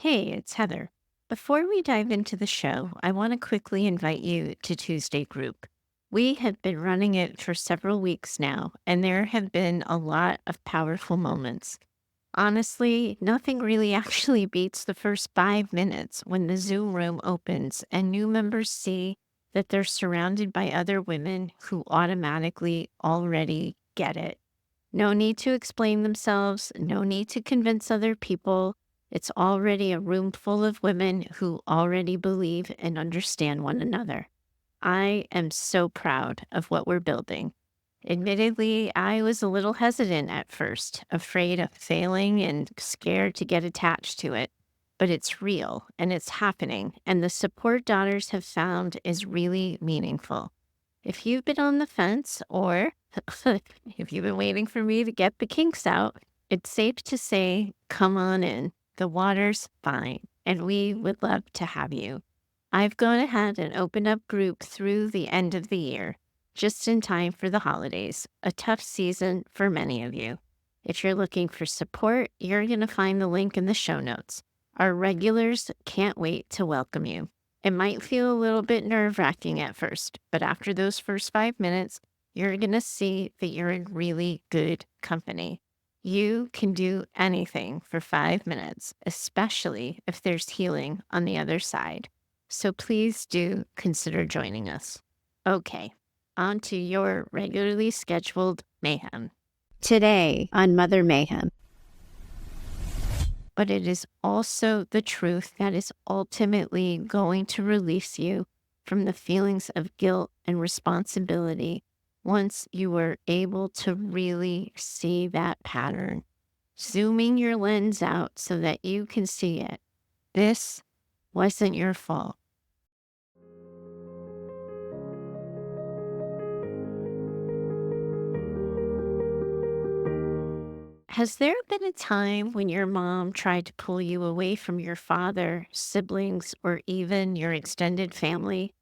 Hey, it's Heather. Before we dive into the show, I want to quickly invite you to Tuesday Group. We have been running it for several weeks now, and there have been a lot of powerful moments. Honestly, nothing really actually beats the first 5 minutes when the Zoom room opens and new members see that they're surrounded by other women who automatically already get it. No need to explain themselves, no need to convince other people. It's already a room full of women who already believe and understand one another. I am so proud of what we're building. Admittedly, I was a little hesitant at first, afraid of failing and scared to get attached to it. But it's real and it's happening, and the support daughters have found is really meaningful. If you've been on the fence or if you've been waiting for me to get the kinks out, it's safe to say, come on in. The water's fine, and we would love to have you. I've gone ahead and opened up group through the end of the year, just in time for the holidays, a tough season for many of you. If you're looking for support, you're going to find the link in the show notes. Our regulars can't wait to welcome you. It might feel a little bit nerve-wracking at first, but after those first 5 minutes, you're going to see that you're in really good company. You can do anything for 5 minutes, especially if there's healing on the other side. So please do consider joining us. Okay, on to your regularly scheduled mayhem. Today on Mother Mayhem. But it is also the truth that is ultimately going to release you from the feelings of guilt and responsibility once you are able to really see that pattern. Zooming your lens out so that you can see it. This wasn't your fault. Has there been a time when your mom tried to pull you away from your father, siblings, or even your extended family?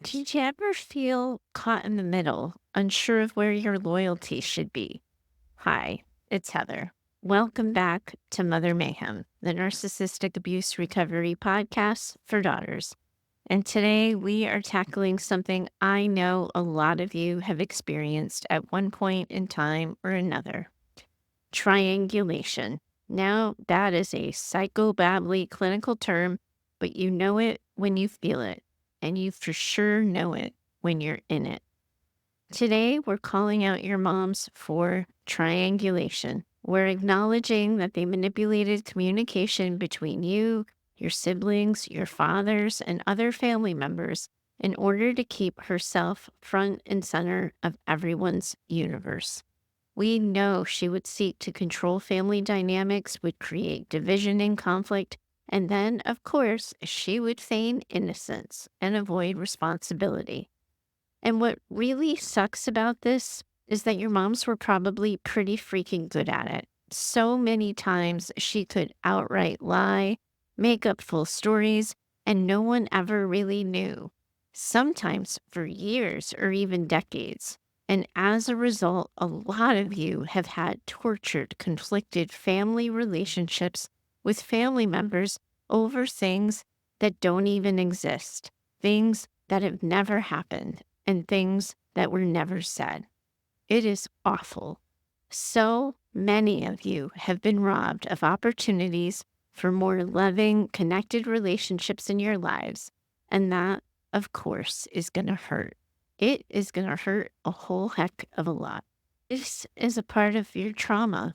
Did you ever feel caught in the middle, unsure of where your loyalty should be? Hi, it's Heather. Welcome back to Mother Mayhem, the Narcissistic Abuse Recovery Podcast for daughters. And today we are tackling something I know a lot of you have experienced at one point in time or another. Triangulation. Now, that is a psychobabbly clinical term, but you know it when you feel it, and you for sure know it when you're in it. Today, we're calling out your moms for triangulation. We're acknowledging that they manipulated communication between you, your siblings, your fathers, and other family members in order to keep herself front and center of everyone's universe. We know she would seek to control family dynamics, would create division and conflict, and then, of course, she would feign innocence and avoid responsibility. And what really sucks about this is that your moms were probably pretty freaking good at it. So many times she could outright lie, make up full stories, and no one ever really knew. Sometimes for years or even decades. And as a result, a lot of you have had tortured, conflicted family relationships with family members over things that don't even exist, things that have never happened, and things that were never said. It is awful. So many of you have been robbed of opportunities for more loving, connected relationships in your lives. And that, of course, is going to hurt. It is going to hurt a whole heck of a lot. This is a part of your trauma.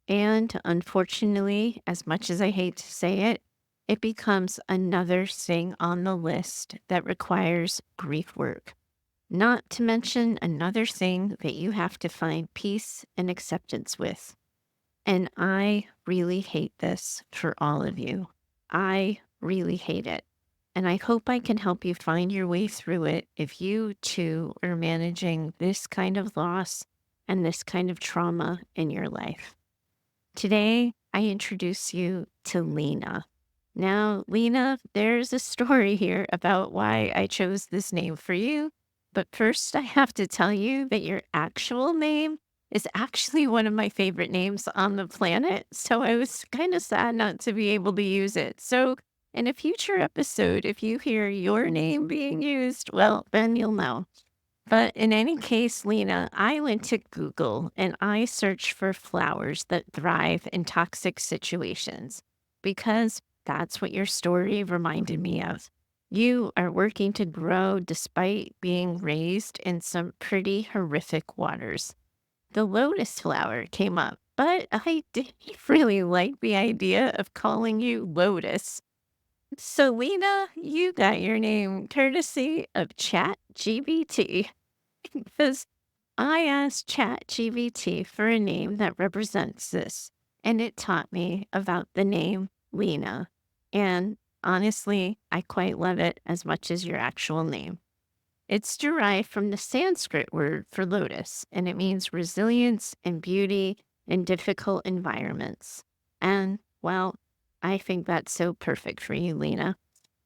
And unfortunately, as much as I hate to say it, it becomes another thing on the list that requires grief work. Not to mention another thing that you have to find peace and acceptance with. And I really hate this for all of you. I really hate it. And I hope I can help you find your way through it if you too are managing this kind of loss and this kind of trauma in your life. Today, I introduce you to Lena. Now, Lena, there's a story here about why I chose this name for you. But first, I have to tell you that your actual name is actually one of my favorite names on the planet, so I was kind of sad not to be able to use it. So, in a future episode, if you hear your name being used, well, then you'll know. But in any case, Lena, I went to Google and I searched for flowers that thrive in toxic situations because that's what your story reminded me of. You are working to grow despite being raised in some pretty horrific waters. The lotus flower came up, but I didn't really like the idea of calling you Lotus. So, Lena, you got your name courtesy of ChatGPT because I asked ChatGPT for a name that represents this, and it taught me about the name Lena. And honestly, I quite love it as much as your actual name. It's derived from the Sanskrit word for lotus, and it means resilience and beauty in difficult environments. And, well, I think that's so perfect for you, Lena.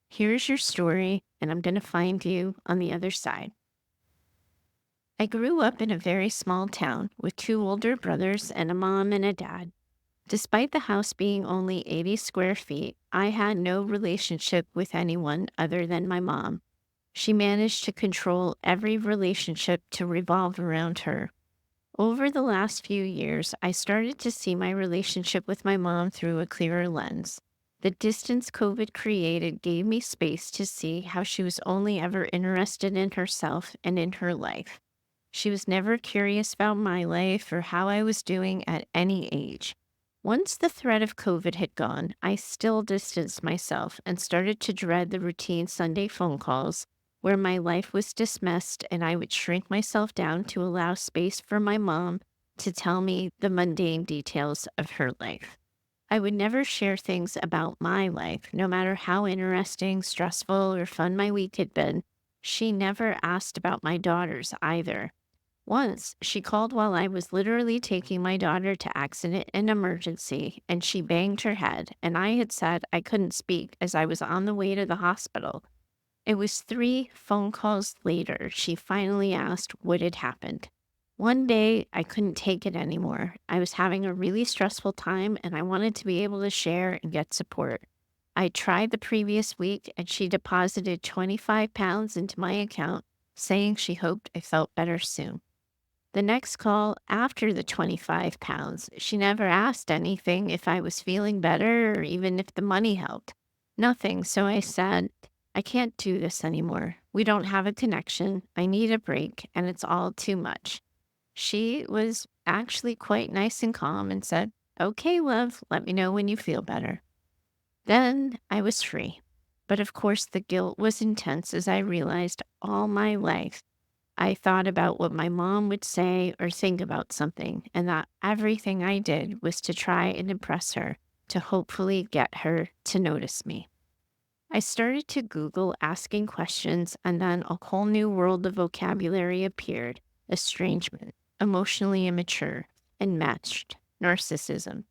Here's your story, and I'm going to find you on the other side. I grew up in a very small town with two older brothers and a mom and a dad. Despite the house being only 80 square feet, I had no relationship with anyone other than my mom. She managed to control every relationship to revolve around her. Over the last few years, I started to see my relationship with my mom through a clearer lens. The distance COVID created gave me space to see how she was only ever interested in herself and in her life. She was never curious about my life or how I was doing at any age. Once the threat of COVID had gone, I still distanced myself and started to dread the routine Sunday phone calls where my life was dismissed and I would shrink myself down to allow space for my mom to tell me the mundane details of her life. I would never share things about my life, no matter how interesting, stressful, or fun my week had been. She never asked about my daughters either. Once, she called while I was literally taking my daughter to accident and emergency, and she banged her head, and I had said I couldn't speak as I was on the way to the hospital. It was 3 phone calls later she finally asked what had happened. One day, I couldn't take it anymore. I was having a really stressful time, and I wanted to be able to share and get support. I tried the previous week, and she deposited 25 pounds into my account, saying she hoped I felt better soon. The next call after the 25 pounds, she never asked anything if I was feeling better or even if the money helped. Nothing. So I said, I can't do this anymore. We don't have a connection. I need a break, and it's all too much. She was actually quite nice and calm and said, Okay, love, let me know when you feel better. Then I was free. But of course, the guilt was intense as I realized all my life I thought about what my mom would say or think about something, and that everything I did was to try and impress her, to hopefully get her to notice me. I started to Google asking questions, and then a whole new world of vocabulary appeared: estrangement, emotionally immature, enmeshed, narcissism.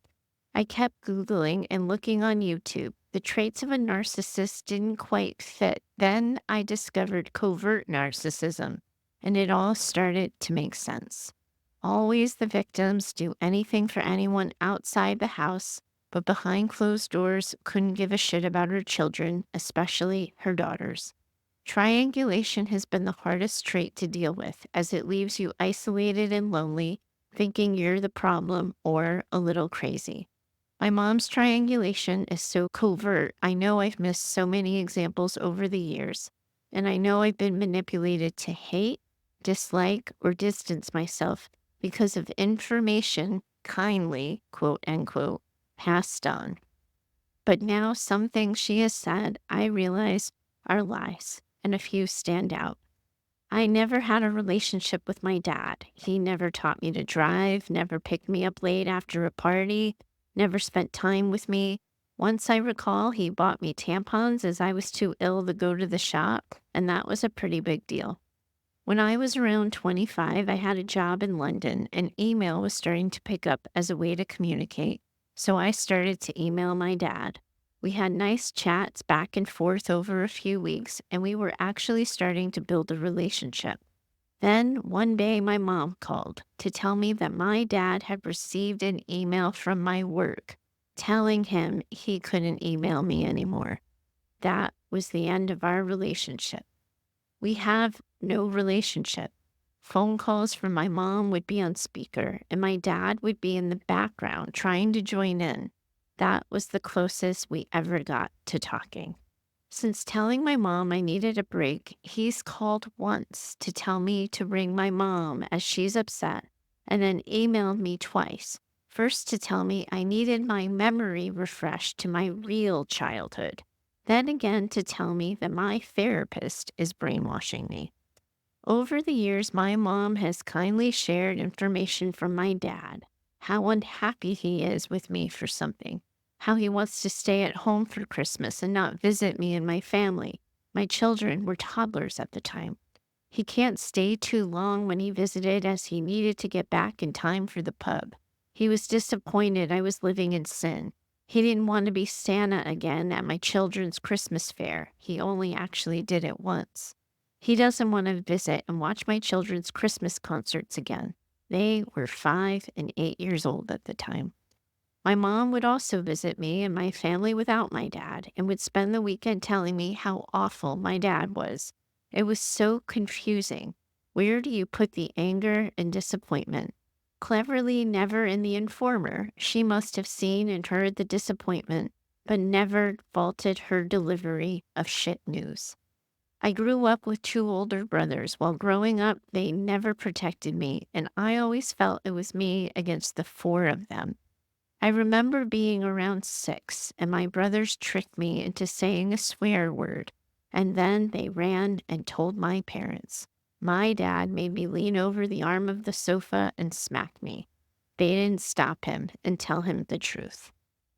I kept Googling and looking on YouTube. The traits of a narcissist didn't quite fit. Then I discovered covert narcissism, and it all started to make sense. Always the victims do anything for anyone outside the house, but behind closed doors couldn't give a shit about her children, especially her daughters. Triangulation has been the hardest trait to deal with as it leaves you isolated and lonely, thinking you're the problem or a little crazy. My mom's triangulation is so covert. I know I've missed so many examples over the years, and I know I've been manipulated to hate, dislike, or distance myself because of information kindly, quote unquote, passed on. But now some things she has said, I realize are lies, and a few stand out. I never had a relationship with my dad. He never taught me to drive, never picked me up late after a party, never spent time with me. Once I recall, he bought me tampons as I was too ill to go to the shop, and that was a pretty big deal. When I was around 25, I had a job in London, and email was starting to pick up as a way to communicate, so I started to email my dad. We had nice chats back and forth over a few weeks, and we were actually starting to build a relationship. Then one day my mom called to tell me that my dad had received an email from my work telling him he couldn't email me anymore. That was the end of our relationship. We have no relationship. Phone calls from my mom would be on speaker, and my dad would be in the background trying to join in. That was the closest we ever got to talking. Since telling my mom I needed a break, he's called once to tell me to ring my mom as she's upset, and then emailed me twice. First to tell me I needed my memory refreshed to my real childhood, then again to tell me that my therapist is brainwashing me. Over the years, my mom has kindly shared information from my dad, how unhappy he is with me for something, how he wants to stay at home for Christmas and not visit me and my family. My children were toddlers at the time. He can't stay too long when he visited as he needed to get back in time for the pub. He was disappointed I was living in sin. He didn't want to be Santa again at my children's Christmas fair. He only actually did it once. He doesn't want to visit and watch my children's Christmas concerts again. They were 5 and 8 years old at the time. My mom would also visit me and my family without my dad and would spend the weekend telling me how awful my dad was. It was so confusing. Where do you put the anger and disappointment? Cleverly, never in the informer, she must have seen and heard the disappointment, but never faulted her delivery of shit news. I grew up with 2 older brothers. While growing up, they never protected me, and I always felt it was me against the 4 of them. I remember being around 6, and my brothers tricked me into saying a swear word, and then they ran and told my parents. My dad made me lean over the arm of the sofa and smack me. They didn't stop him and tell him the truth.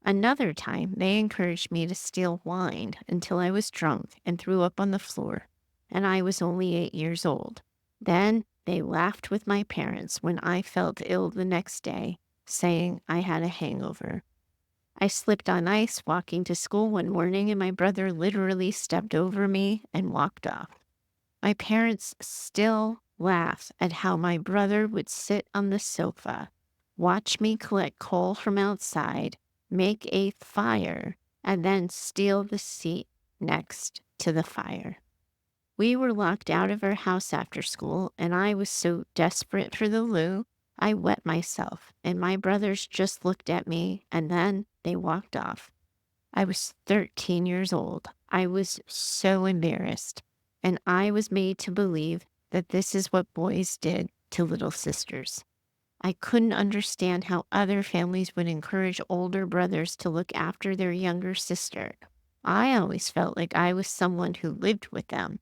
Another time, they encouraged me to steal wine until I was drunk and threw up on the floor, and I was only 8 years old. Then they laughed with my parents when I felt ill the next day, saying I had a hangover. I slipped on ice walking to school one morning, and my brother literally stepped over me and walked off. My parents still laugh at how my brother would sit on the sofa, watch me collect coal from outside, make a fire, and then steal the seat next to the fire. We were locked out of our house after school, and I was so desperate for the loo, I wet myself, and my brothers just looked at me, and then they walked off. I was 13 years old. I was so embarrassed, and I was made to believe that this is what boys did to little sisters. I couldn't understand how other families would encourage older brothers to look after their younger sister. I always felt like I was someone who lived with them.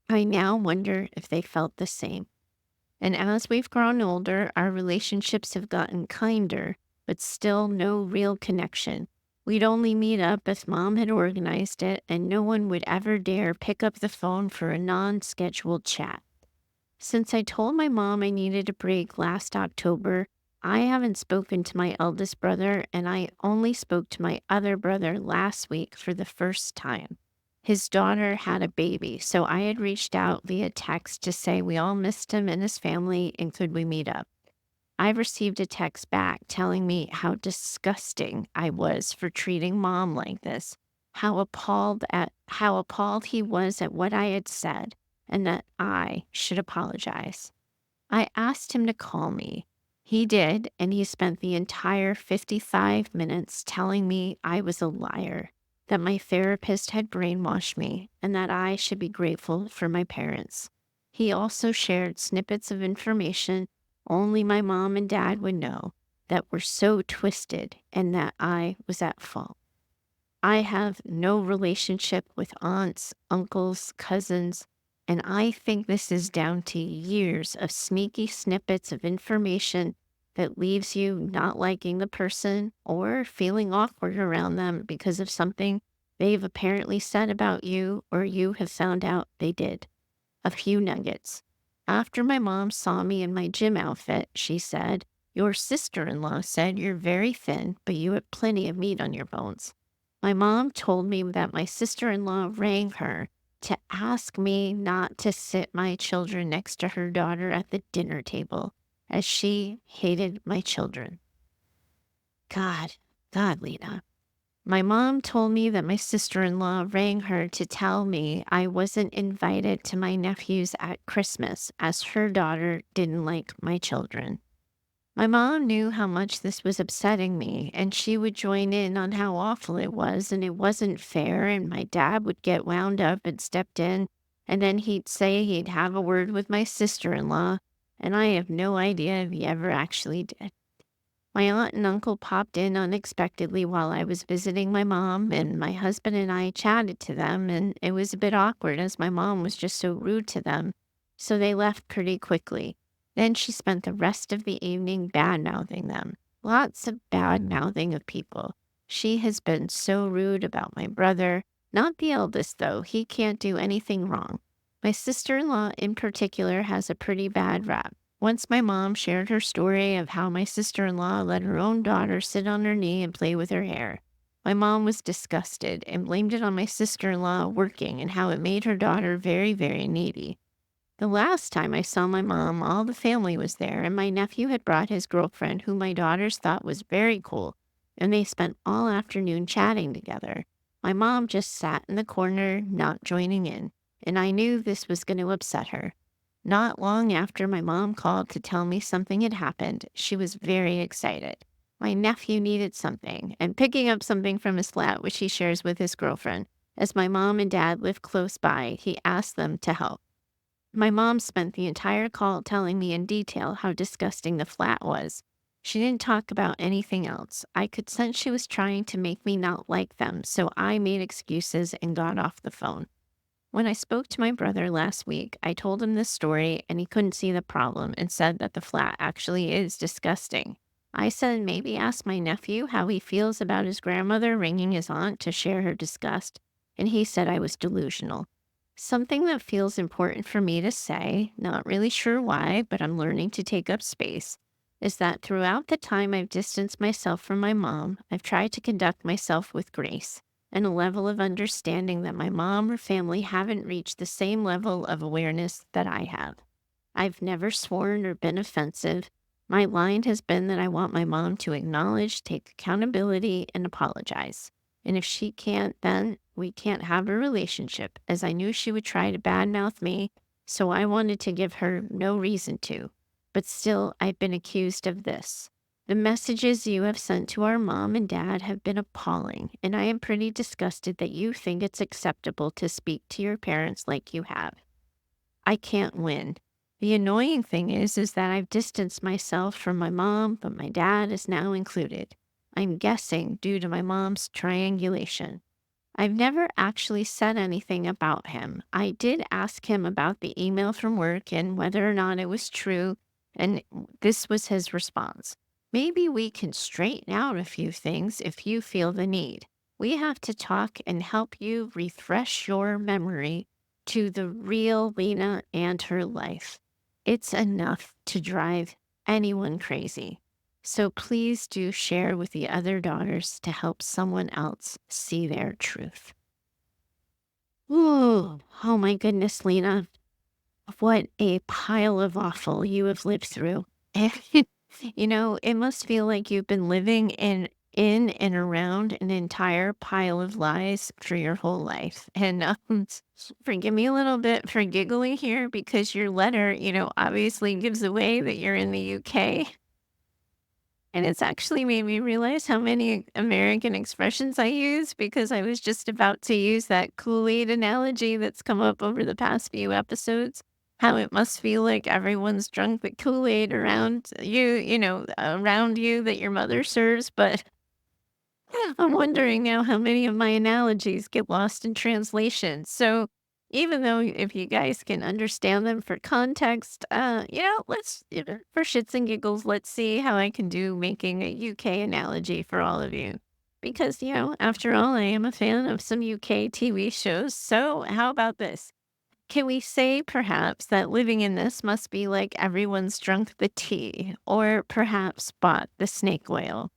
I now wonder if they felt the same. And as we've grown older, our relationships have gotten kinder, but still no real connection. We'd only meet up if Mom had organized it, and no one would ever dare pick up the phone for a non-scheduled chat. Since I told my mom I needed a break last October, I haven't spoken to my eldest brother, and I only spoke to my other brother last week for the first time. His daughter had a baby, so I had reached out via text to say we all missed him and his family and could we meet up. I received a text back telling me how disgusting I was for treating Mom like this, how appalled he was at what I had said, and that I should apologize. I asked him to call me. He did, and he spent the entire 55 minutes telling me I was a liar, that my therapist had brainwashed me, and that I should be grateful for my parents. He also shared snippets of information only my mom and dad would know that were so twisted and that I was at fault. I have no relationship with aunts, uncles, cousins, and I think this is down to years of sneaky snippets of information that leaves you not liking the person or feeling awkward around them because of something they've apparently said about you or you have found out they did. A few nuggets. After my mom saw me in my gym outfit, she said, "Your sister-in-law said you're very thin, but you have plenty of meat on your bones." My mom told me that my sister-in-law rang her to ask me not to sit my children next to her daughter at the dinner table, as she hated my children. God, God, Lena. My mom told me that my sister-in-law rang her to tell me I wasn't invited to my nephews at Christmas as her daughter didn't like my children. My mom knew how much this was upsetting me, and she would join in on how awful it was and it wasn't fair, and my dad would get wound up and stepped in, and then he'd say he'd have a word with my sister-in-law, and I have no idea if he ever actually did. My aunt and uncle popped in unexpectedly while I was visiting my mom, and my husband and I chatted to them, and it was a bit awkward as my mom was just so rude to them, so they left pretty quickly. Then she spent the rest of the evening bad-mouthing them. Lots of bad-mouthing of people. She has been so rude about my brother. Not the eldest, though. He can't do anything wrong. My sister-in-law in particular has a pretty bad rap. Once my mom shared her story of how my sister-in-law let her own daughter sit on her knee and play with her hair. My mom was disgusted and blamed it on my sister-in-law working and how it made her daughter very, very needy. The last time I saw my mom, all the family was there, and my nephew had brought his girlfriend, who my daughters thought was very cool, and they spent all afternoon chatting together. My mom just sat in the corner, not joining in, and I knew this was going to upset her. Not long after my mom called to tell me something had happened, she was very excited. My nephew needed something, and picking up something from his flat, which he shares with his girlfriend. As my mom and dad live close by, he asked them to help. My mom spent the entire call telling me in detail how disgusting the flat was. She didn't talk about anything else. I could sense she was trying to make me not like them, so I made excuses and got off the phone. When I spoke to my brother last week, I told him this story and he couldn't see the problem and said that the flat actually is disgusting. I said maybe ask my nephew how he feels about his grandmother ringing his aunt to share her disgust, and he said I was delusional. Something that feels important for me to say, not really sure why, but I'm learning to take up space, is that throughout the time I've distanced myself from my mom, I've tried to conduct myself with grace and a level of understanding that my mom or family haven't reached the same level of awareness that I have. I've never sworn or been offensive. My line has been that I want my mom to acknowledge, take accountability, and apologize. And if she can't, then we can't have a relationship, as I knew she would try to badmouth me, so I wanted to give her no reason to. But still, I've been accused of this. The messages you have sent to our mom and dad have been appalling, and I am pretty disgusted that you think it's acceptable to speak to your parents like you have. I can't win. The annoying thing is that I've distanced myself from my mom, but my dad is now included. I'm guessing due to my mom's triangulation. I've never actually said anything about him. I did ask him about the email from work and whether or not it was true, and this was his response. Maybe we can straighten out a few things if you feel the need. We have to talk and help you refresh your memory to the real Lena and her life. It's enough to drive anyone crazy. So please do share with the other daughters to help someone else see their truth. Ooh, oh my goodness, Lena. What a pile of awful you have lived through. It must feel like you've been living in and around an entire pile of lies for your whole life. And forgive me a little bit for giggling here because your letter, obviously gives away that you're in the UK. And it's actually made me realize how many American expressions I use because I was just about to use that Kool-Aid analogy that's come up over the past few episodes. How it must feel like everyone's drunk the Kool-Aid around around you that your mother serves. But I'm wondering now how many of my analogies get lost in translation. So even though if you guys can understand them for context, let's, for shits and giggles, let's see how I can do making a UK analogy for all of you. Because, after all, I am a fan of some UK TV shows. So how about this? Can we say perhaps that living in this must be like everyone's drunk the tea, or perhaps bought the snake oil?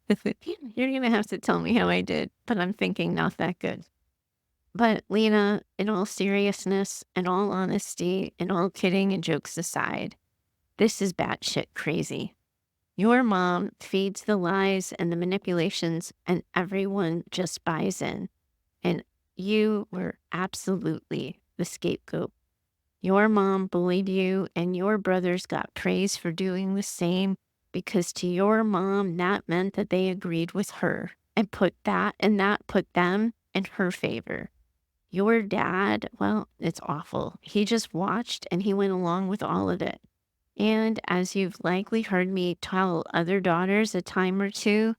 You're going to have to tell me how I did, but I'm thinking not that good. But Lena, in all seriousness and all honesty and all kidding and jokes aside, this is batshit crazy. Your mom feeds the lies and the manipulations, and everyone just buys in. And you were absolutely the scapegoat. Your mom bullied you, and your brothers got praise for doing the same because to your mom, that meant that they agreed with her and that put them in her favor. Your dad, well, it's awful. He just watched and he went along with all of it. And as you've likely heard me tell other daughters a time or two,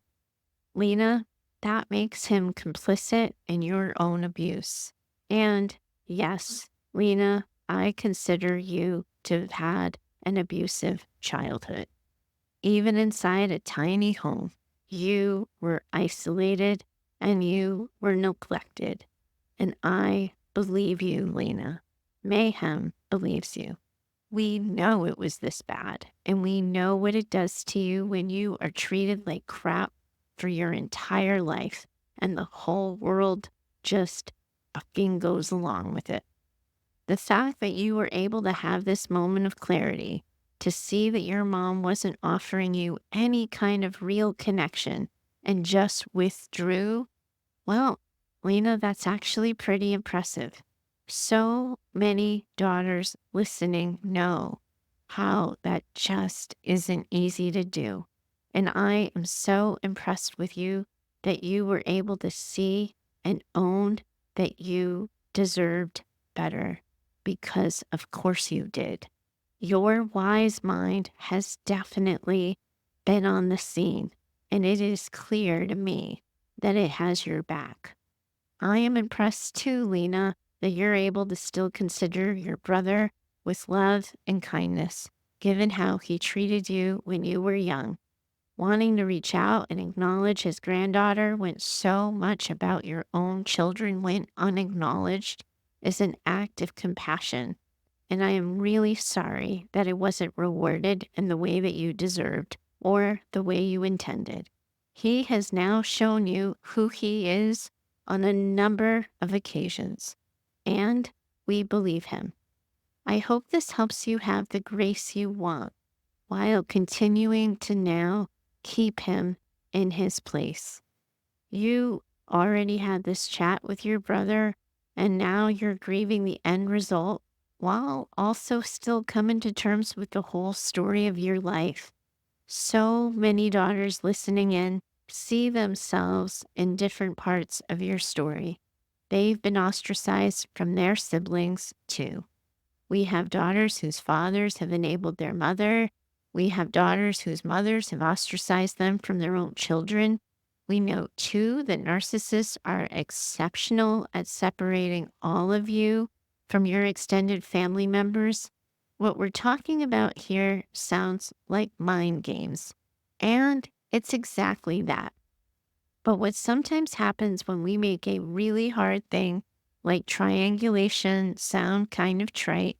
Lena, that makes him complicit in your own abuse. And yes, Lena, I consider you to have had an abusive childhood. Even inside a tiny home, you were isolated and you were neglected. And I believe you, Lena. Mayhem believes you. We know it was this bad, and we know what it does to you when you are treated like crap for your entire life, and the whole world just fucking goes along with it. The fact that you were able to have this moment of clarity, to see that your mom wasn't offering you any kind of real connection and just withdrew, well, Lena, that's actually pretty impressive. So many daughters listening know how that just isn't easy to do. And I am so impressed with you that you were able to see and own that you deserved better because, of course, you did. Your wise mind has definitely been on the scene, and it is clear to me that it has your back. I am impressed too, Lena, that you're able to still consider your brother with love and kindness, given how he treated you when you were young. Wanting to reach out and acknowledge his granddaughter when so much about your own children went unacknowledged is an act of compassion. And I am really sorry that it wasn't rewarded in the way that you deserved or the way you intended. He has now shown you who he is on a number of occasions, and we believe him. I hope this helps you have the grace you want while continuing to now keep him in his place. You already had this chat with your brother, and now you're grieving the end result while also still coming to terms with the whole story of your life. So many daughters listening in see themselves in different parts of your story. They've been ostracized from their siblings too. We have daughters whose fathers have enabled their mother. We have daughters whose mothers have ostracized them from their own children. We know too that narcissists are exceptional at separating all of you from your extended family members. What we're talking about here sounds like mind games, and it's exactly that. But what sometimes happens when we make a really hard thing, like triangulation, sound kind of trite,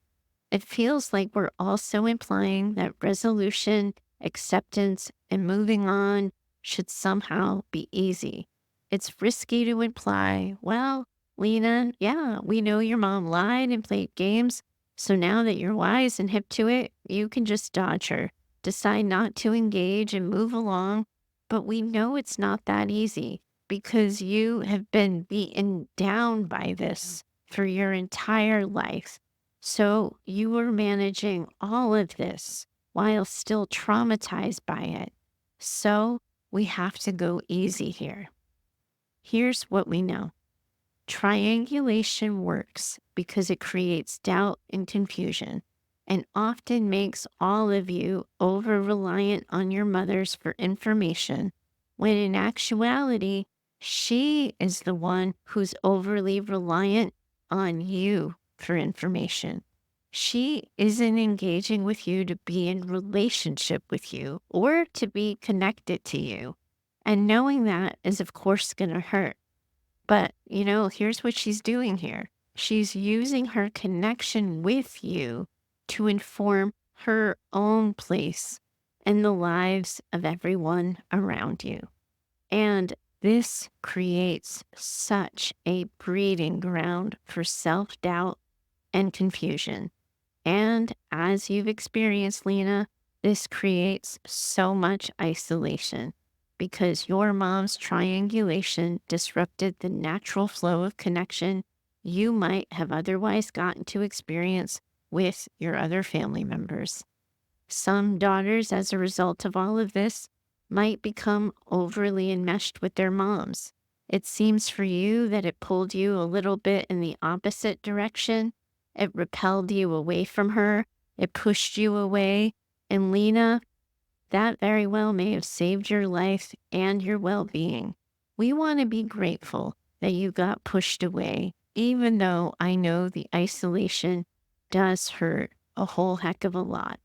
it feels like we're also implying that resolution, acceptance, and moving on should somehow be easy. It's risky to imply, well, Lena, yeah, we know your mom lied and played games. So now that you're wise and hip to it, you can just dodge her, decide not to engage and move along. But we know it's not that easy because you have been beaten down by this for your entire life. So you were managing all of this while still traumatized by it. So we have to go easy here. Here's what we know. Triangulation works because it creates doubt and confusion and often makes all of you over reliant on your mothers for information, when in actuality, she is the one who's overly reliant on you for information. She isn't engaging with you to be in relationship with you or to be connected to you. And knowing that is, of course, going to hurt. But, here's what she's doing here. She's using her connection with you to inform her own place in the lives of everyone around you. And This creates such a breeding ground for self doubt and confusion. And as you've experienced, Lena, this creates so much isolation because your mom's triangulation disrupted the natural flow of connection you might have otherwise gotten to experience with your other family members. Some daughters, as a result of all of this, might become overly enmeshed with their moms. It seems for you that it pulled you a little bit in the opposite direction. It repelled you away from her. It pushed you away. And Lena, that very well may have saved your life and your well being. We want to be grateful that you got pushed away, even though I know the isolation does hurt a whole heck of a lot.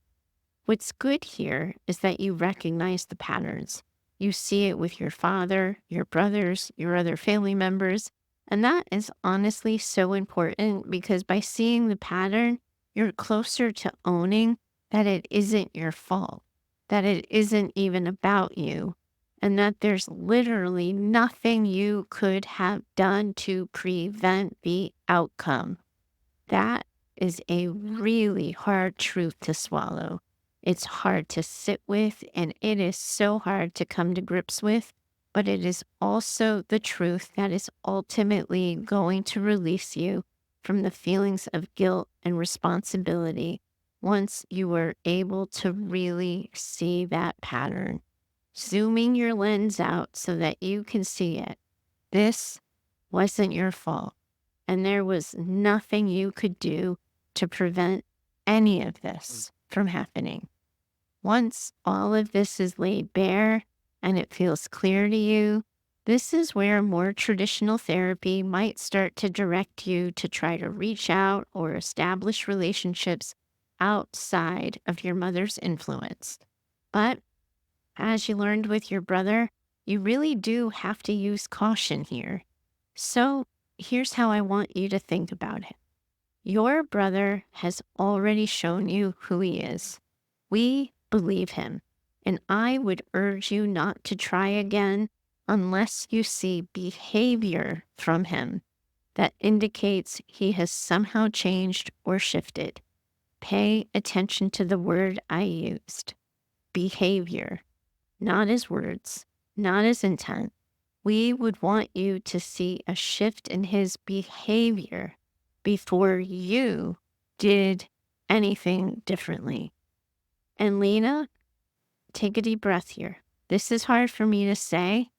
What's good here is that you recognize the patterns. You see it with your father, your brothers, your other family members. And that is honestly so important because by seeing the pattern, you're closer to owning that it isn't your fault, that it isn't even about you, and that there's literally nothing you could have done to prevent the outcome. That is a really hard truth to swallow. It's hard to sit with, and it is so hard to come to grips with, but it is also the truth that is ultimately going to release you from the feelings of guilt and responsibility once you are able to really see that pattern. Zooming your lens out so that you can see it. This wasn't your fault. And there was nothing you could do to prevent any of this from happening. Once all of this is laid bare and it feels clear to you, this is where more traditional therapy might start to direct you to try to reach out or establish relationships outside of your mother's influence. But as you learned with your brother, you really do have to use caution here. So here's how I want you to think about it. Your brother has already shown you who he is. We believe him, and I would urge you not to try again unless you see behavior from him that indicates he has somehow changed or shifted. Pay attention to the word I used, behavior, not his words, not his intent. We would want you to see a shift in his behavior before you did anything differently. And Lena, take a deep breath here. This is hard for me to say,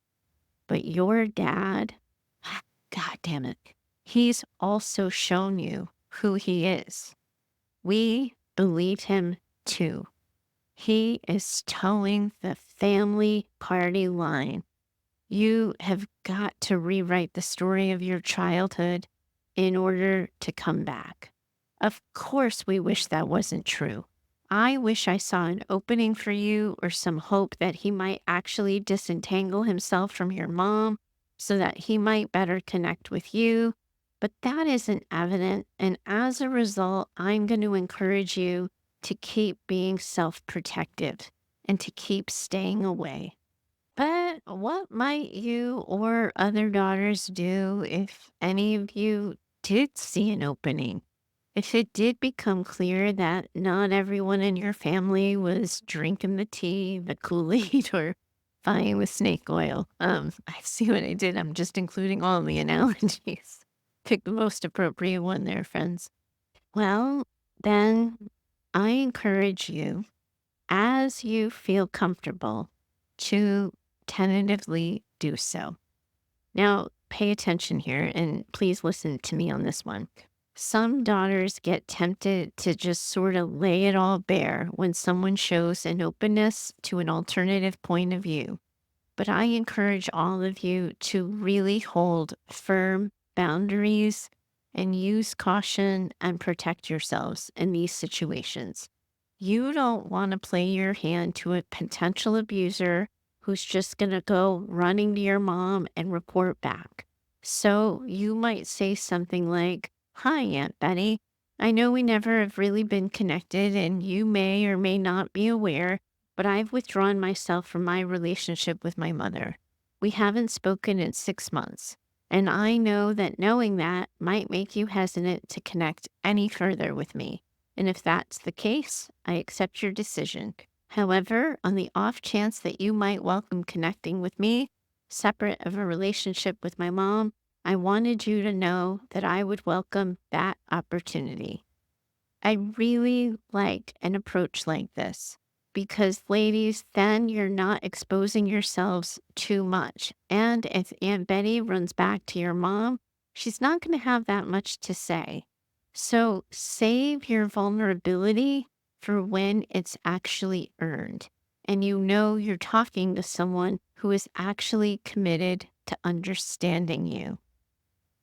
but your dad, God damn it, he's also shown you who he is. We believe him too. He is towing the family party line. You have got to rewrite the story of your childhood in order to come back. Of course, we wish that wasn't true. I wish I saw an opening for you or some hope that he might actually disentangle himself from your mom so that he might better connect with you. But that isn't evident. And as a result, I'm going to encourage you to keep being self-protective and to keep staying away. But what might you or other daughters do if any of you did see an opening? If it did become clear that not everyone in your family was drinking the tea, the Kool-Aid, or vying with snake oil. I see what I did. I'm just including all the analogies. Pick the most appropriate one there, friends. Well, then I encourage you, as you feel comfortable, to tentatively do so. Now, pay attention here and please listen to me on this one. Some daughters get tempted to just sort of lay it all bare when someone shows an openness to an alternative point of view. But I encourage all of you to really hold firm boundaries and use caution and protect yourselves in these situations. You don't want to play your hand to a potential abuser who's just going to go running to your mom and report back. So you might say something like, "Hi, Aunt Betty. I know we never have really been connected and you may or may not be aware, but I've withdrawn myself from my relationship with my mother. We haven't spoken in 6 months. And I know that knowing that might make you hesitant to connect any further with me. And if that's the case, I accept your decision. However, on the off chance that you might welcome connecting with me, separate of a relationship with my mom, I wanted you to know that I would welcome that opportunity. I really like an approach like this because, ladies, then you're not exposing yourselves too much. And if Aunt Betty runs back to your mom, she's not going to have that much to say. So save your vulnerability for when it's actually earned. And you know you're talking to someone who is actually committed to understanding you.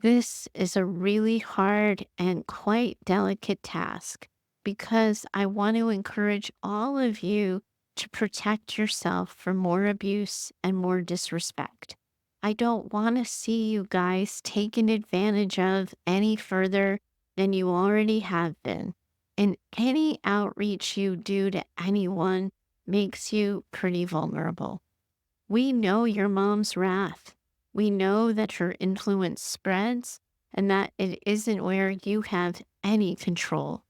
This is a really hard and quite delicate task because I want to encourage all of you to protect yourself from more abuse and more disrespect. I don't want to see you guys taken advantage of any further than you already have been. And any outreach you do to anyone makes you pretty vulnerable. We know your mom's wrath. We know that her influence spreads and that it isn't where you have any control.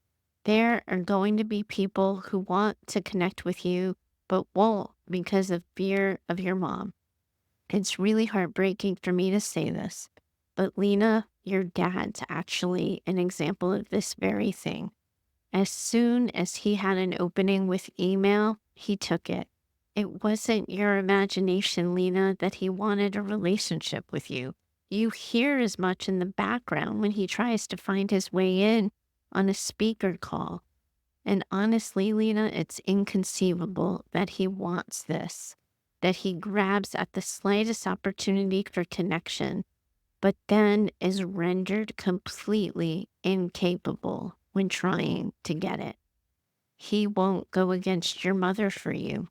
There are going to be people who want to connect with you but won't because of fear of your mom. It's really heartbreaking for me to say this, but Lena, your dad's actually an example of this very thing. As soon as he had an opening with email, he took it. It wasn't your imagination, Lena, that he wanted a relationship with you. You hear as much in the background when he tries to find his way in on a speaker call. And honestly, Lena, it's inconceivable that he wants this, that he grabs at the slightest opportunity for connection but then is rendered completely incapable when trying to get it. He won't go against your mother for you.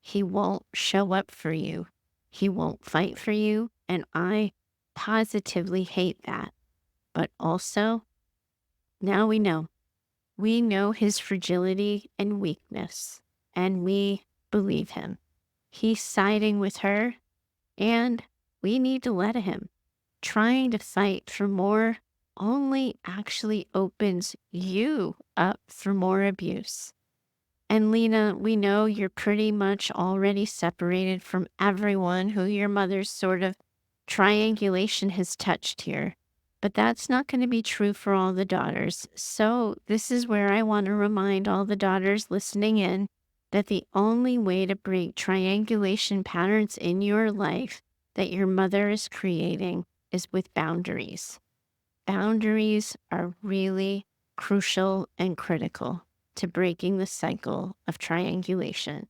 He won't show up for you. He won't fight for you. And I positively hate that. But also, now we know. We know his fragility and weakness, and we believe him. He's siding with her, and we need to let him. Trying to fight for more only actually opens you up for more abuse. And Lena, we know you're pretty much already separated from everyone who your mother's sort of triangulation has touched here. But that's not going to be true for all the daughters. So, this is where I want to remind all the daughters listening in that the only way to break triangulation patterns in your life that your mother is creating is with boundaries. Boundaries are really crucial and critical to breaking the cycle of triangulation.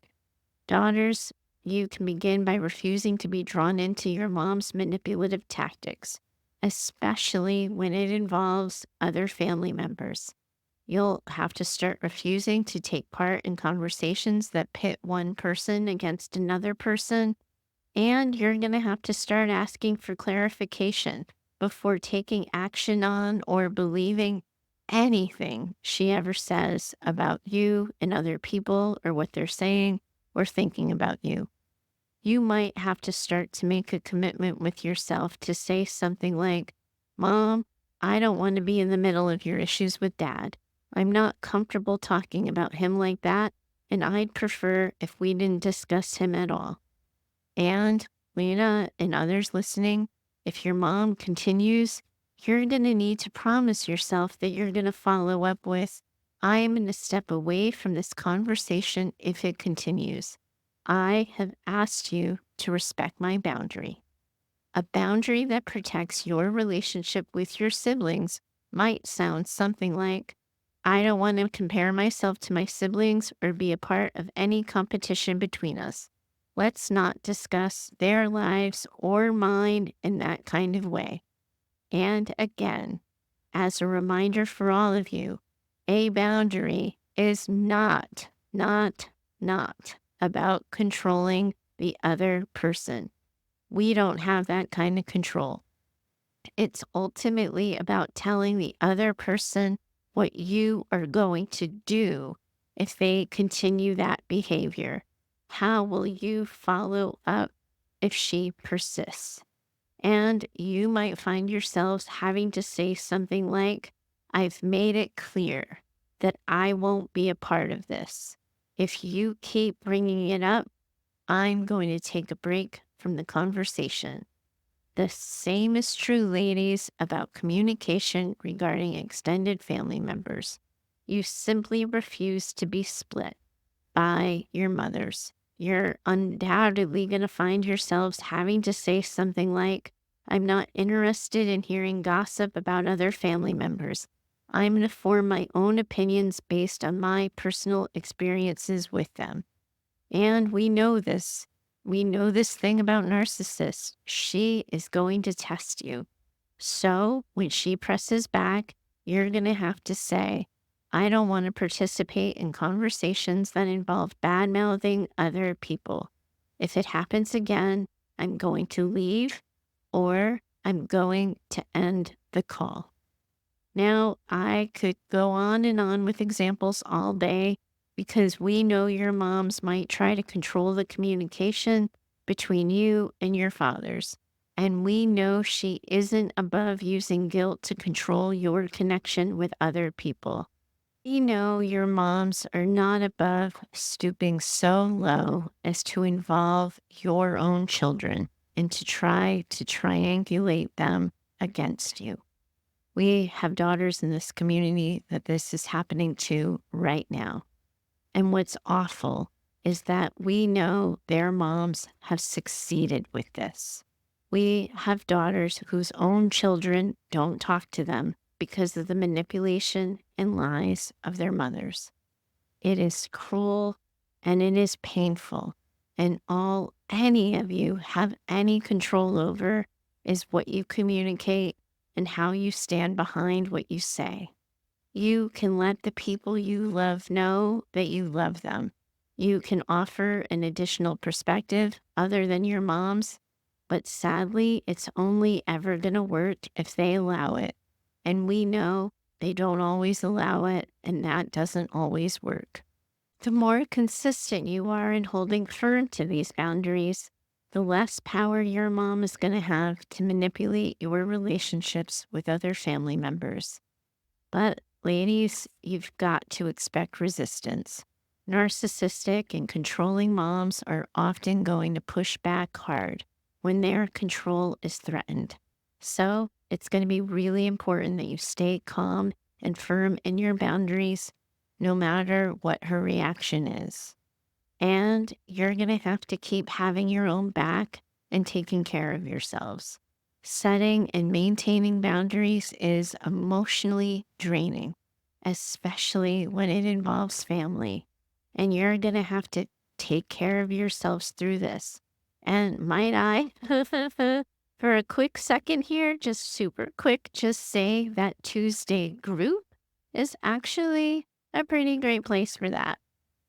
Daughters, you can begin by refusing to be drawn into your mom's manipulative tactics, especially when it involves other family members. You'll have to start refusing to take part in conversations that pit one person against another person, and you're going to have to start asking for clarification before taking action on or believing anything she ever says about you and other people or what they're saying or thinking about you. You might have to start to make a commitment with yourself to say something like, Mom, I don't want to be in the middle of your issues with Dad. I'm not comfortable talking about him like that, and I'd prefer if we didn't discuss him at all. And Lena and others listening, if your mom continues, you're going to need to promise yourself that you're going to follow up with, I am going to step away from this conversation if it continues. I have asked you to respect my boundary. A boundary that protects your relationship with your siblings might sound something like, I don't want to compare myself to my siblings or be a part of any competition between us. Let's not discuss their lives or mine in that kind of way. And again, as a reminder for all of you, a boundary is not about controlling the other person. We don't have that kind of control. It's ultimately about telling the other person what you are going to do if they continue that behavior. How will you follow up if she persists. And you might find yourselves having to say something like, I've made it clear that I won't be a part of this. If you keep bringing it up, I'm going to take a break from the conversation. The same is true, ladies, about communication regarding extended family members. You simply refuse to be split by your mothers. You're undoubtedly going to find yourselves having to say something like, I'm not interested in hearing gossip about other family members. I'm going to form my own opinions based on my personal experiences with them. And we know this. We know this thing about narcissists. She is going to test you. So when she presses back, you're going to have to say, I don't want to participate in conversations that involve bad mouthing other people. If it happens again, I'm going to leave or I'm going to end the call. Now, I could go on and on with examples all day because we know your moms might try to control the communication between you and your fathers. And we know she isn't above using guilt to control your connection with other people. We know your moms are not above stooping so low as to involve your own children and to try to triangulate them against you. We have daughters in this community that this is happening to right now. And what's awful is that we know their moms have succeeded with this. We have daughters whose own children don't talk to them because of the manipulation and lies of their mothers. It is cruel and it is painful. And all any of you have any control over is what you communicate and how you stand behind what you say. You can let the people you love know that you love them. You can offer an additional perspective other than your mom's, but sadly, it's only ever going to work if they allow it. And we know they don't always allow it, and that doesn't always work. The more consistent you are in holding firm to these boundaries, the less power your mom is going to have to manipulate your relationships with other family members. But, ladies, you've got to expect resistance. Narcissistic and controlling moms are often going to push back hard when their control is threatened. So, it's going to be really important that you stay calm and firm in your boundaries, no matter what her reaction is. And you're going to have to keep having your own back and taking care of yourselves. Setting and maintaining boundaries is emotionally draining, especially when it involves family. And you're going to have to take care of yourselves through this. And might I, for a quick second here, just super quick, just say that Tuesday group is actually a pretty great place for that.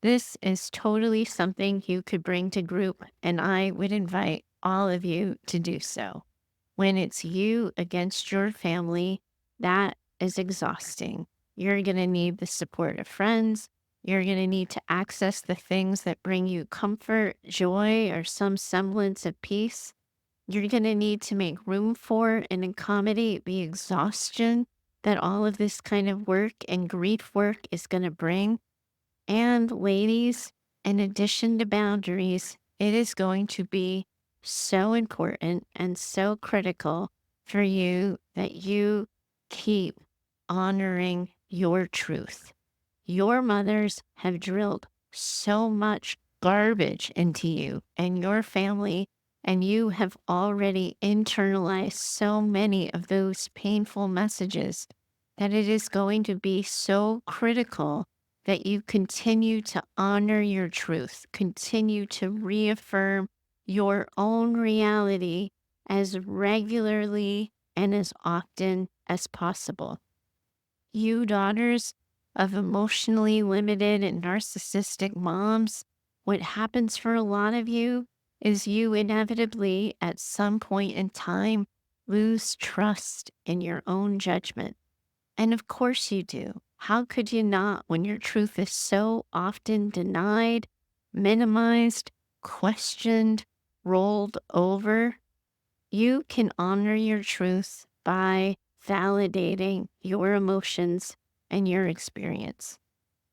This is totally something you could bring to group, and I would invite all of you to do so. When it's you against your family, that is exhausting. You're going to need the support of friends. You're going to need to access the things that bring you comfort, joy, or some semblance of peace. You're going to need to make room for and accommodate the exhaustion that all of this kind of work and grief work is going to bring. And ladies, in addition to boundaries, it is going to be so important and so critical for you that you keep honoring your truth. Your mothers have drilled so much garbage into you and your family, and you have already internalized so many of those painful messages that it is going to be so critical that you continue to honor your truth, continue to reaffirm your own reality as regularly and as often as possible. You daughters of emotionally limited and narcissistic moms, what happens for a lot of you is you inevitably, at some point in time, lose trust in your own judgment. And of course you do. How could you not when your truth is so often denied, minimized, questioned, rolled over, you can honor your truth by validating your emotions and your experience.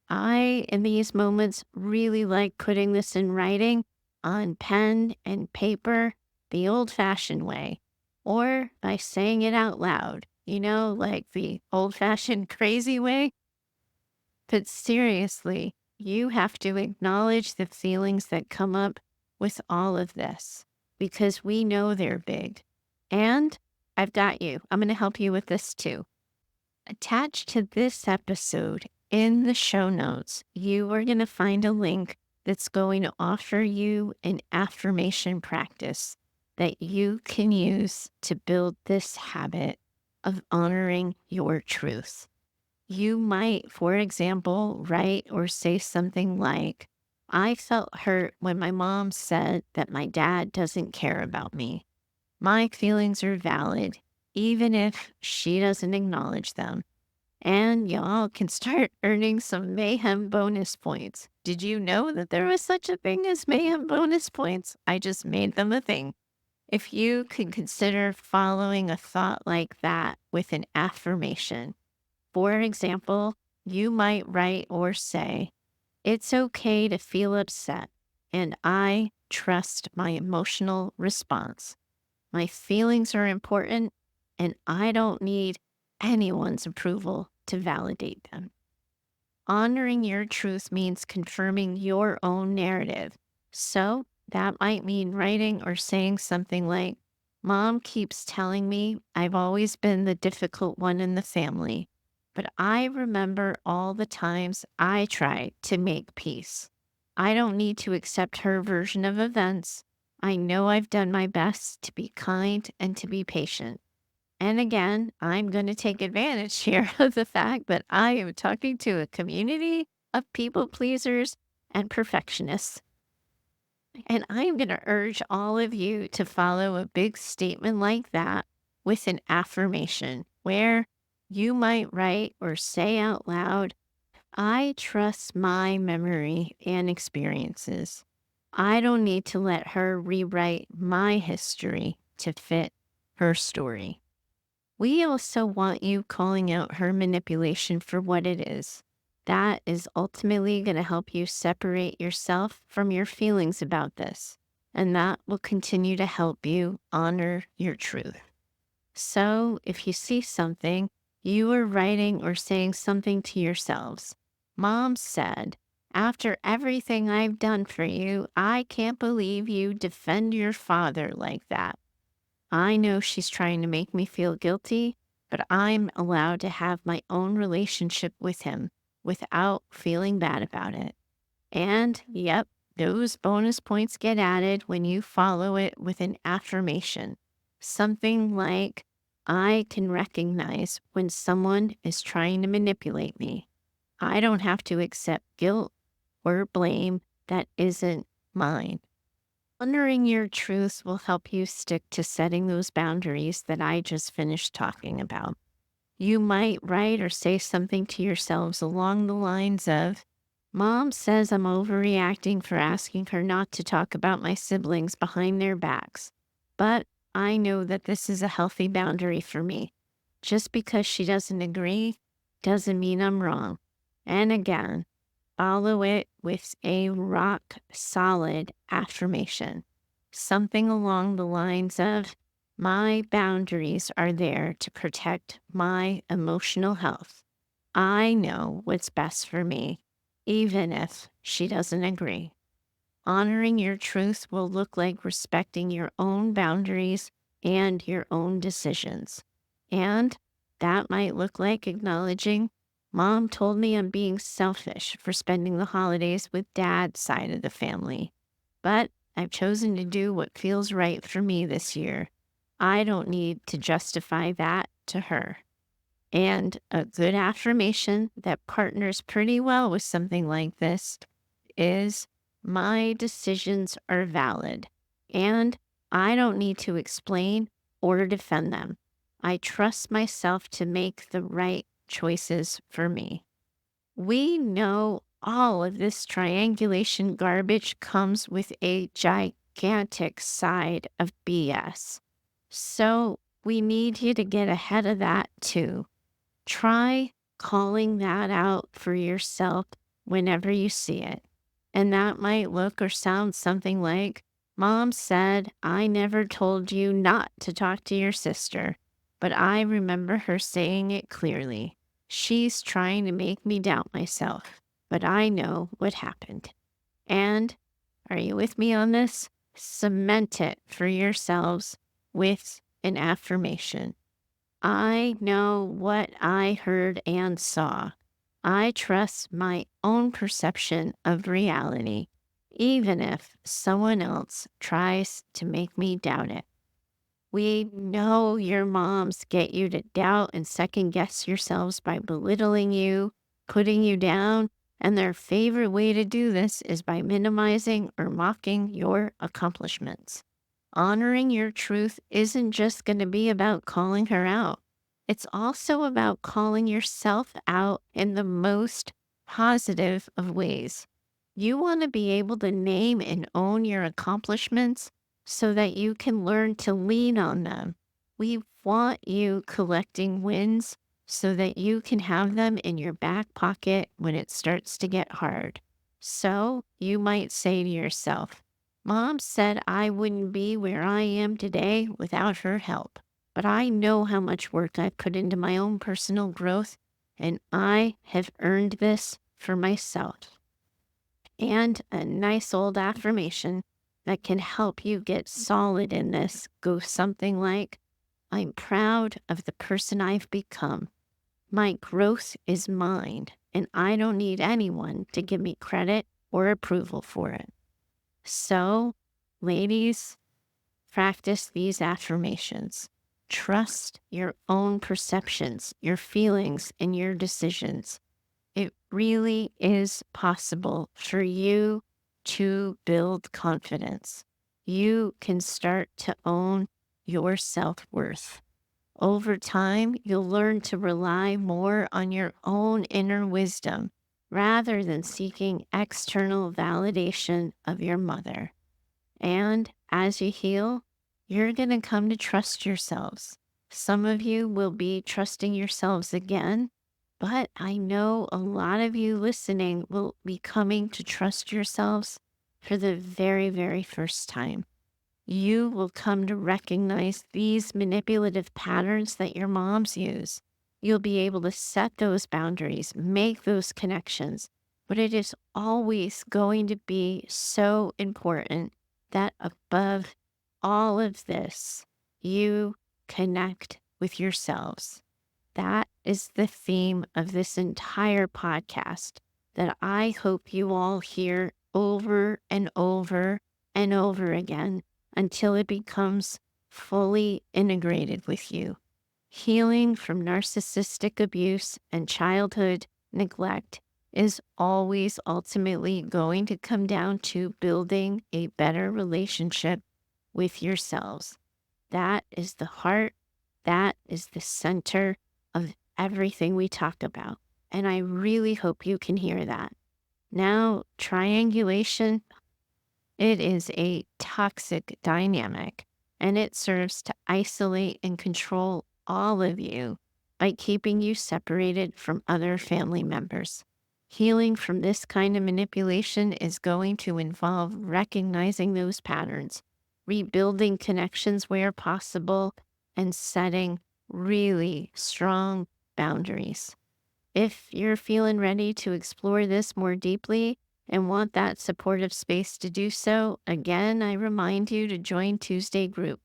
I, in these moments, really like putting this in writing on pen and paper the old fashioned way, or by saying it out loud, like the old fashioned crazy way. But seriously, you have to acknowledge the feelings that come up with all of this because we know they're big. And I've got you. I'm going to help you with this too. Attached to this episode in the show notes, you are going to find a link that's going to offer you an affirmation practice that you can use to build this habit of honoring your truth. You might, for example, write or say something like, I felt hurt when my mom said that my dad doesn't care about me. My feelings are valid, even if she doesn't acknowledge them. And y'all can start earning some mayhem bonus points. Did you know that there was such a thing as mayhem bonus points? I just made them a thing. If you could consider following a thought like that with an affirmation, for example, you might write or say, it's okay to feel upset, and I trust my emotional response. My feelings are important, and I don't need anyone's approval to validate them. Honoring your truth means confirming your own narrative. So that might mean writing or saying something like, Mom keeps telling me I've always been the difficult one in the family, but I remember all the times I tried to make peace. I don't need to accept her version of events. I know I've done my best to be kind and to be patient. And again, I'm going to take advantage here of the fact that I am talking to a community of people pleasers and perfectionists. And I'm going to urge all of you to follow a big statement like that with an affirmation where you might write or say out loud, I trust my memory and experiences. I don't need to let her rewrite my history to fit her story. We also want you calling out her manipulation for what it is. That is ultimately going to help you separate yourself from your feelings about this, and that will continue to help you honor your truth. So, if you see something, you are writing or saying something to yourselves. Mom said, after everything I've done for you, I can't believe you defend your father like that. I know she's trying to make me feel guilty, but I'm allowed to have my own relationship with him without feeling bad about it. And yep, those bonus points get added when you follow it with an affirmation. Something like, I can recognize when someone is trying to manipulate me. I don't have to accept guilt or blame that isn't mine. Honoring your truth will help you stick to setting those boundaries that I just finished talking about. You might write or say something to yourselves along the lines of, Mom says I'm overreacting for asking her not to talk about my siblings behind their backs, but I know that this is a healthy boundary for me. Just because she doesn't agree doesn't mean I'm wrong. And again, follow it with a rock solid affirmation. Something along the lines of, my boundaries are there to protect my emotional health. I know what's best for me, even if she doesn't agree. Honoring your truth will look like respecting your own boundaries and your own decisions. And that might look like acknowledging, Mom told me I'm being selfish for spending the holidays with Dad's side of the family. But I've chosen to do what feels right for me this year. I don't need to justify that to her. And a good affirmation that partners pretty well with something like this is, my decisions are valid, and I don't need to explain or defend them. I trust myself to make the right choices for me. We know all of this triangulation garbage comes with a gigantic side of BS. So we need you to get ahead of that too. Try calling that out for yourself whenever you see it. And that might look or sound something like, Mom said, I never told you not to talk to your sister, but I remember her saying it clearly. She's trying to make me doubt myself, but I know what happened. And are you with me on this? Cement it for yourselves with an affirmation. I know what I heard and saw. I trust my own perception of reality, even if someone else tries to make me doubt it. We know your moms get you to doubt and second guess yourselves by belittling you, putting you down, and their favorite way to do this is by minimizing or mocking your accomplishments. Honoring your truth isn't just going to be about calling her out. It's also about calling yourself out in the most positive of ways. You want to be able to name and own your accomplishments so that you can learn to lean on them. We want you collecting wins so that you can have them in your back pocket when it starts to get hard. So you might say to yourself, Mom said I wouldn't be where I am today without her help, but I know how much work I've put into my own personal growth, and I have earned this for myself. And a nice old affirmation that can help you get solid in this goes something like, I'm proud of the person I've become. My growth is mine, and I don't need anyone to give me credit or approval for it. So, ladies, practice these affirmations. Trust your own perceptions, your feelings, and your decisions. It really is possible for you to build confidence. You can start to own your self-worth. Over time, you'll learn to rely more on your own inner wisdom rather than seeking external validation of your mother. And as you heal, you're going to come to trust yourselves. Some of you will be trusting yourselves again, but I know a lot of you listening will be coming to trust yourselves for the very, very first time. You will come to recognize these manipulative patterns that your moms use. You'll be able to set those boundaries, make those connections, but it is always going to be so important that above all of this, you connect with yourselves. That is the theme of this entire podcast that I hope you all hear over and over and over again until it becomes fully integrated with you. Healing from narcissistic abuse and childhood neglect is always ultimately going to come down to building a better relationship with yourselves. That is the heart, that is the center of everything we talk about. And I really hope you can hear that. Now, triangulation, it is a toxic dynamic, and it serves to isolate and control all of you by keeping you separated from other family members. Healing from this kind of manipulation is going to involve recognizing those patterns, rebuilding connections where possible, and setting really strong boundaries. If you're feeling ready to explore this more deeply and want that supportive space to do so, again, I remind you to join Tuesday Group.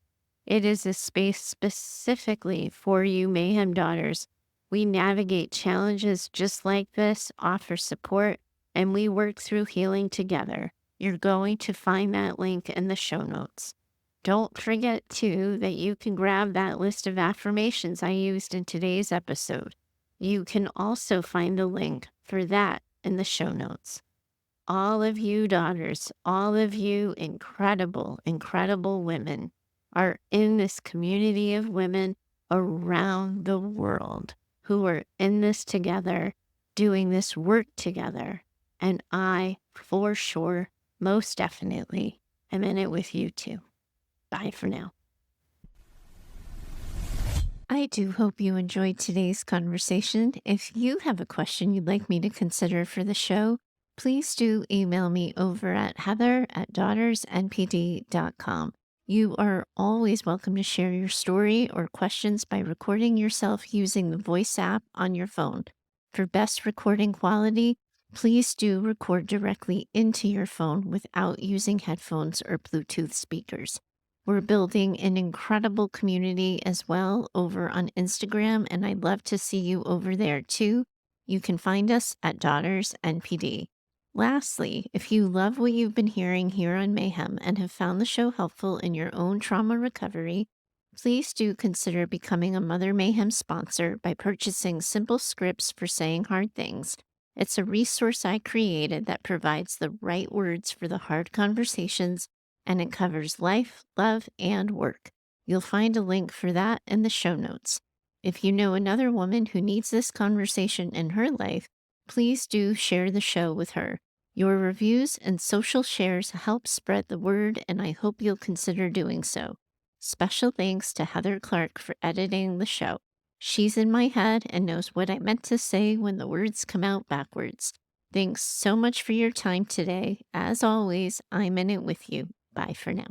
It is a space specifically for you Mayhem Daughters. We navigate challenges just like this, offer support, and we work through healing together. You're going to find that link in the show notes. Don't forget, too, that you can grab that list of affirmations I used in today's episode. You can also find the link for that in the show notes. All of you daughters, all of you incredible, incredible women are in this community of women around the world who are in this together, doing this work together. And I, for sure, most definitely I'm in it with you too. Bye for now. I do hope you enjoyed today's conversation. If you have a question you'd like me to consider for the show, please do email me over at heather@daughtersnpd.com. You are always welcome to share your story or questions by recording yourself using the voice app on your phone. For best recording quality, please do record directly into your phone without using headphones or Bluetooth speakers. We're building an incredible community as well over on Instagram, and I'd love to see you over there too. You can find us at Daughters NPD. Lastly, if you love what you've been hearing here on Mayhem and have found the show helpful in your own trauma recovery, please do consider becoming a Mother Mayhem sponsor by purchasing simple scripts for saying hard things. It's a resource I created that provides the right words for the hard conversations, and it covers life, love, and work. You'll find a link for that in the show notes. If you know another woman who needs this conversation in her life, please do share the show with her. Your reviews and social shares help spread the word, and I hope you'll consider doing so. Special thanks to Heather Clark for editing the show. She's in my head and knows what I meant to say when the words come out backwards. Thanks so much for your time today. As always, I'm in it with you. Bye for now.